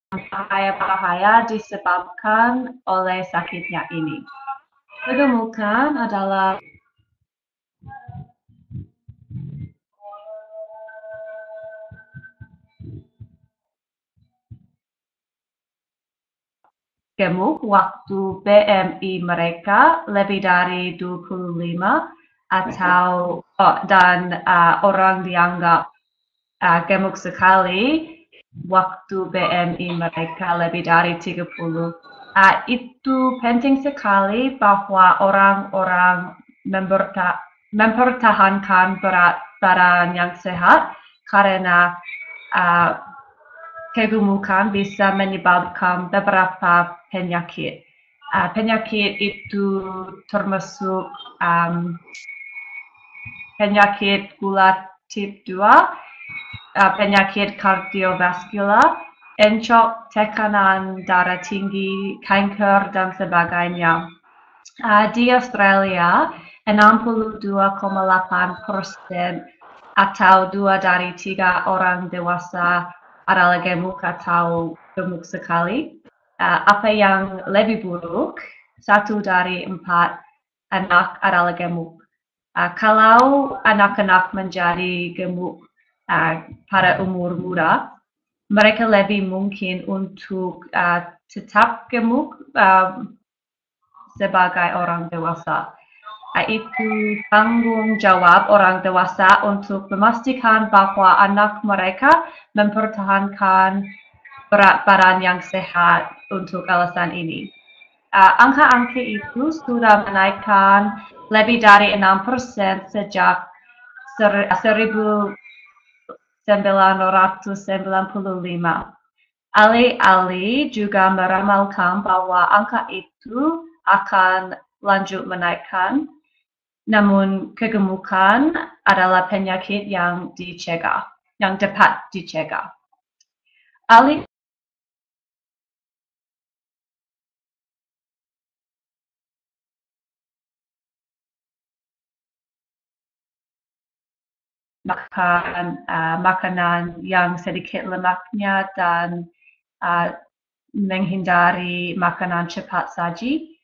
bahaya-bahaya disebabkan oleh sakitnya ini. Kegemukan adalah gemuk waktu BMI mereka lebih dari 25 atau dan orang dianggap gemuk sekali waktu BMI mereka lebih dari 30. Itu penting sekali bahwa orang-orang mempertahankan berat badan yang sehat karena kegemukan bisa menyebabkan beberapa penyakit. Penyakit itu termasuk penyakit gula tip 2, penyakit kardiovaskular, encok, tekanan darah tinggi, kanker, dan sebagainya. Di Australia, 62,8% atau 2 dari 3 orang dewasa adalah gemuk atau gemuk sekali. Apa yang lebih buruk, 1 dari 4 anak adalah gemuk. Kalau anak-anak menjadi gemuk pada umur muda, mereka lebih mungkin untuk tetap gemuk sebagai orang dewasa. Itu tanggung jawab orang dewasa untuk memastikan bahwa anak mereka mempertahankan berat badan yang sehat untuk alasan ini. Angka-angka itu sudah menaikkan lebih dari 6% sejak 1995. Ahli-ahli juga meramalkan bahwa angka itu akan lanjut menaikkan, namun kegemukan adalah penyakit yang dapat dicegah. Ahli makan makanan yang sedikit lemaknya dan menghindari makanan cepat saji.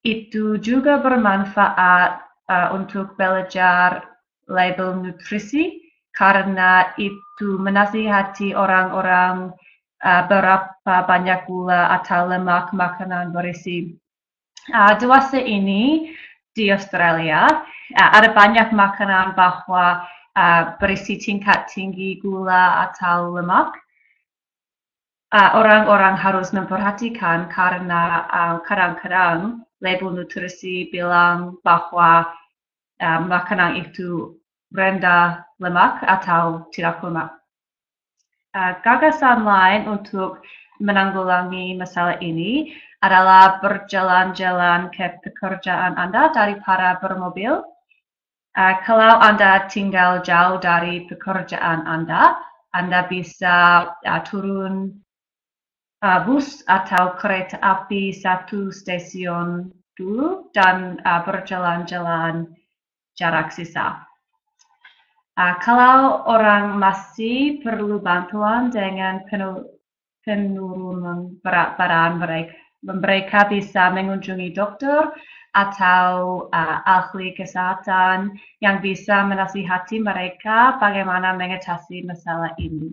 Itu juga bermanfaat untuk belajar label nutrisi karena itu menasihati orang-orang berapa banyak gula atau lemak makanan berisi. Dewasa ini di Australia ada banyak makanan bahwa berisi tingkat tinggi gula atau lemak. Orang-orang harus memperhatikan karena kadang-kadang label nutrisi bilang bahwa makanan itu rendah lemak atau tidak lemak. Gagasan lain untuk menanggulangi masalah ini adalah berjalan-jalan ke pekerjaan Anda daripada bermobil. Kalau Anda tinggal jauh dari pekerjaan Anda bisa turun bus atau kereta api satu stasiun dulu dan berjalan-jalan jarak sisa. Kalau orang masih perlu bantuan dengan penurunan berat badan mereka bisa mengunjungi dokter atau ahli kesehatan yang bisa menasihati mereka bagaimana mengatasi masalah ini.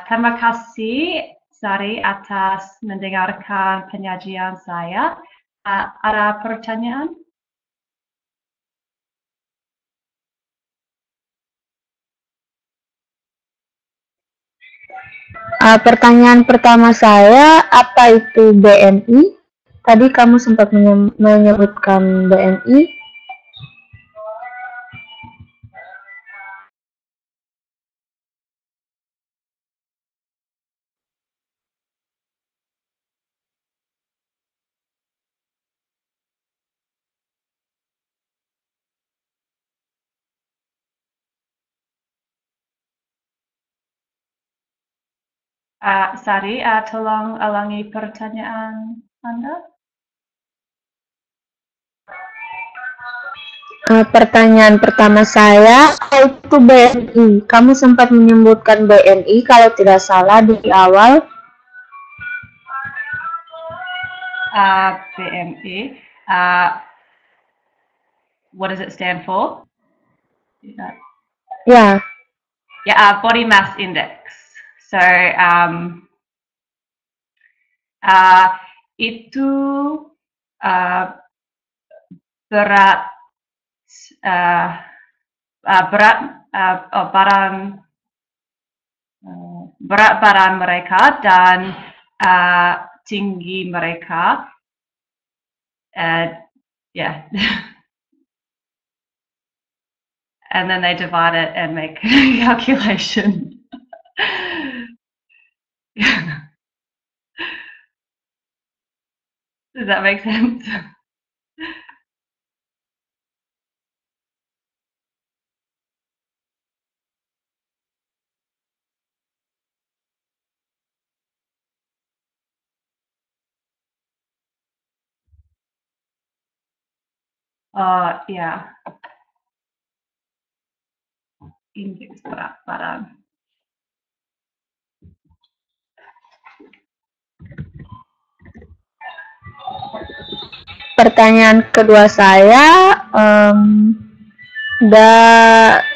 Terima kasih Sari atas mendengarkan penyajian saya. Ada pertanyaan? Pertanyaan pertama saya, apa itu BMI? Tadi kamu sempat menyebutkan BMI. Sari, tolong ulangi pertanyaan Anda. Pertanyaan pertama saya, apa itu BMI? Kamu sempat menyebutkan BMI kalau tidak salah di awal. BMI. What does it stand for? Ya, Yeah, body mass index. So itu uh, berat uh, berat berat badan mereka dan tinggi mereka. Yeah. And then they divide it and make a calculation. Does that make sense? Yeah. Indeks berat badan. pertanyaan kedua saya,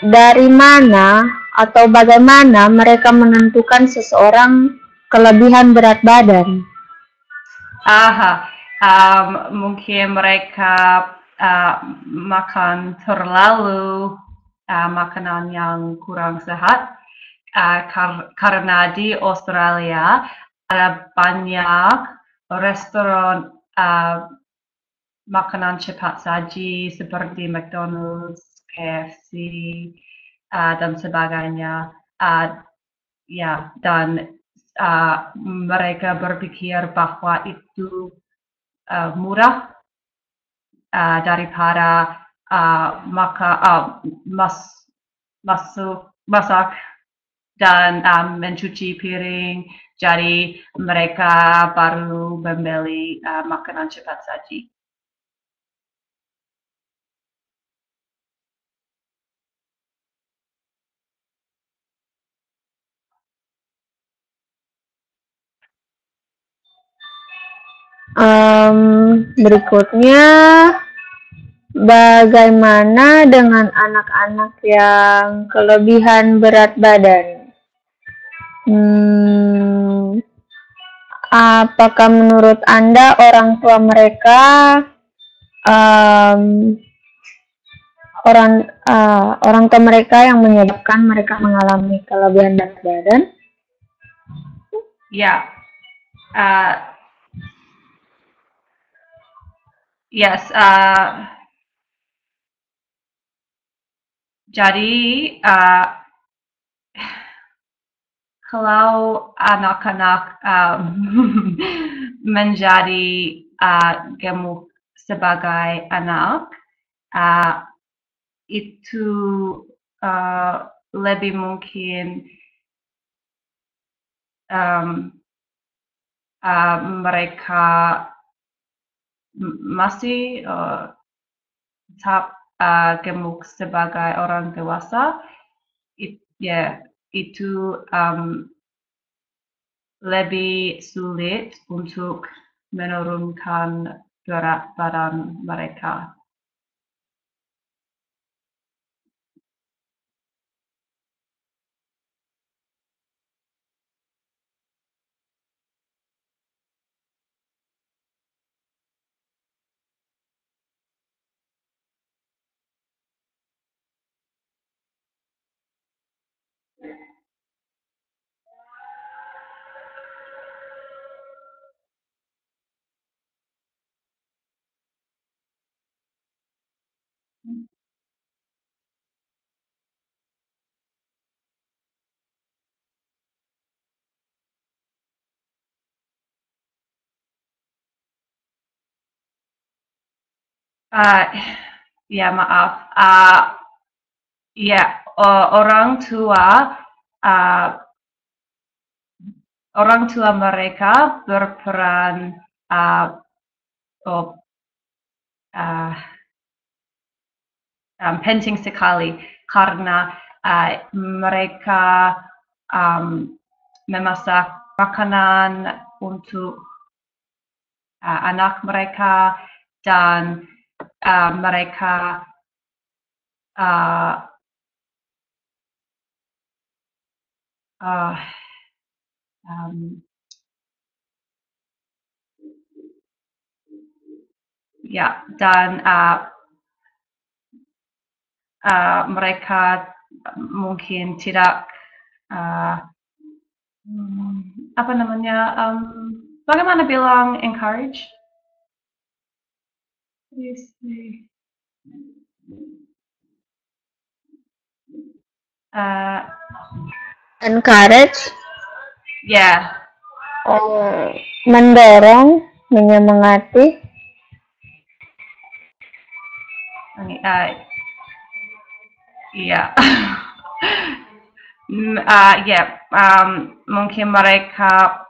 dari mana atau bagaimana mereka menentukan seseorang kelebihan berat badan? Mungkin mereka makan terlalu makanan yang kurang sehat karena di Australia ada banyak restoran makanan cepat saji seperti McDonald's, KFC, dan sebagainya. Ya, dan mereka berpikir bahwa itu murah daripada masak dan mencuci piring. Jadi mereka baru membeli makanan cepat saji. Berikutnya, bagaimana dengan anak-anak yang kelebihan berat badan? Apakah menurut Anda orang tua mereka orang tua mereka yang menyebabkan mereka mengalami kelebihan berat badan? Ya. Yes. Jadi kalau anak-anak menjadi gemuk sebagai anak, itu lebih mungkin mereka masih tetap gemuk sebagai orang dewasa. Itu lebih sulit untuk menurunkan berat badan mereka. Ya, maaf. Ya, orang tua mereka berperan penting sekali karena mereka memasak makanan untuk anak mereka dan mereka ya, dan mereka mungkin tidak apa namanya, bagaimana bilang encourage? Encourage, Ya, mendorong, menyemangati. iya. Ya, mungkin mereka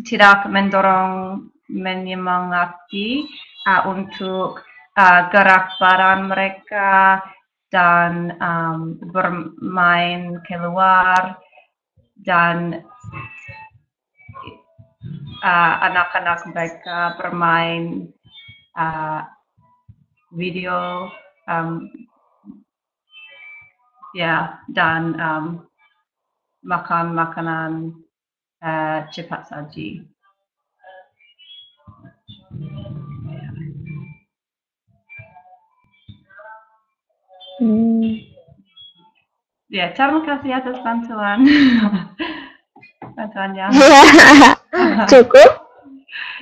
tidak mendorong, menyemangati untuk gerak badan mereka dan bermain keluar, dan anak-anak mereka bermain video, ya, dan makan makanan cepat saji. Ya, terima kasih atas bantuan. Bantuannya. Cukup?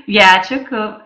Ya, cukup.